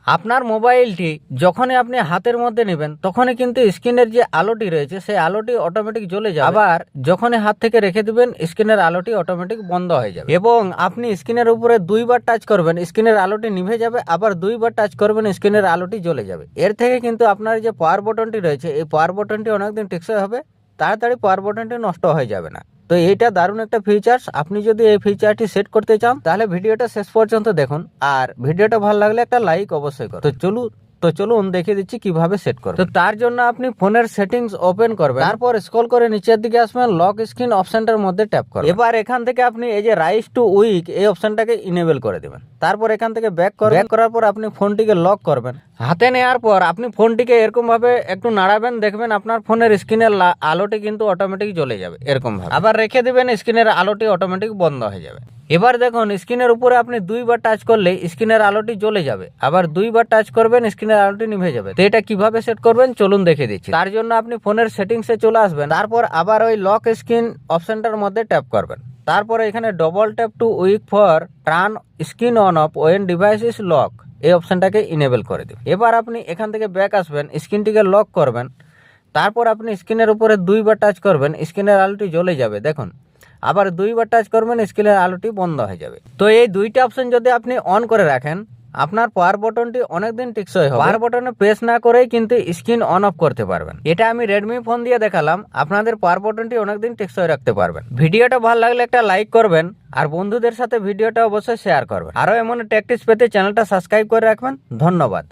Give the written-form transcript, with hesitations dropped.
আপনার মোবাইলটি যখনই আপনি হাতের মধ্যে নেবেন তখনই কিন্তু স্ক্রিনের যে আলোটি রয়েছে সেই আলোটি অটোমেটিক জ্বলে যাবে। আবার যখনই হাত থেকে রেখে দিবেন স্ক্রিনের আলোটি অটোমেটিক বন্ধ হয়ে যাবে। এবং আপনি স্ক্রিনের উপরে দুইবার টাচ করবেন স্ক্রিনের আলোটি নিভে যাবে, আবার দুইবার টাচ করবেন স্ক্রিনের আলোটি জ্বলে যাবে। এর থেকে কিন্তু আপনার যে পাওয়ার বাটনটি রয়েছে এই পাওয়ার বাটনটি অনেকদিন টেকসই হবে, তাড়াতাড়ি পাওয়ার বাটনটি নষ্ট হয়ে যাবে না। তো এইটা দারুণ একটা ফিচার্স। আপনি যদি এই ফিচারটি সেট করতে চান তাহলে ভিডিওটা শেষ পর্যন্ত দেখুন, আর ভিডিওটা ভালো লাগলে একটা লাইক অবশ্যই করুন। তো চলুন দেখিয়ে দিচ্ছি কিভাবে সেট করবেন। তো তার জন্য আপনি ফোনের সেটিংস ওপেন করবেন, তারপর স্ক্রল করে নিচের দিকে আসবেন, লক স্ক্রিন অপশনটার মধ্যে ট্যাপ করবেন। এবার এখান থেকে আপনি এই যে রাইজ টু উইক এই অপশনটাকে ইনেবল করে দেবেন। তারপর এখান থেকে ব্যাক করার পর আপনি ফোনটিকে লক করবেন। হাতে নেওয়ার পর আপনি ফোনটিকে এরকম ভাবে একটু নাড়াবেন, দেখবেন আপনার ফোনের স্ক্রিনের আলোটি কিন্তু অটোমেটিক জ্বলে যাবে এরকম ভাবে। আবার রেখে দিবেন, স্ক্রিনের আলোটি অটোমেটিক বন্ধ হয়ে যাবে। এবার দেখুন স্ক্রিনের উপরে আপনি দুইবার টাচ করলে স্ক্রিনের আলোটি জ্বলে যাবে, আবার দুইবার টাচ করবেন স্ক্রিনের আলোটি নিভে যাবে। তো এটা কিভাবে সেট করবেন চলুন দেখে দিচ্ছি। তার জন্য আপনি ফোনের সেটিংসে চলে আসবেন, তারপর আবার ওই লক স্ক্রিন অপশনটার মধ্যে ট্যাপ করবেন। তারপরে এখানে double tap to wake for turn screen on off when device is lock এই অপশনটাকে ইনেবল করে দিন। এবার আপনি এখান থেকে ব্যাক আসবেন, স্ক্রিনটিকে লক করবেন, তারপর আপনি স্ক্রিনের উপরে দুইবার টাচ করবেন স্ক্রিনের আলোটি জ্বলে যাবে দেখুন। আবার দুইবার টাচ করবেন স্ক্রিনের আলোটি বন্ধ হয়ে যাবে। তো এই দুইটা অপশন যদি আপনি অন করে রাখেন আপনার পাওয়ার বাটনটি অনেকদিন টেকসই হবে। পাওয়ার বাটনে প্রেস না করেই কিন্তু স্ক্রিন অন অফ করতে পারবেন। এটা আমি রেডমি ফোন দিয়ে দেখালাম, আপনাদের পাওয়ার বাটনটি অনেকদিন টেকসই রাখতে পারবেন। ভিডিওটা ভালো লাগলে একটা লাইক করবেন, আর বন্ধুদের সাথে ভিডিওটা অবশ্যই শেয়ার করবেন। আরো এমন টেক টিপস পেতে চ্যানেলটা সাবস্ক্রাইব করে রাখবেন। ধন্যবাদ।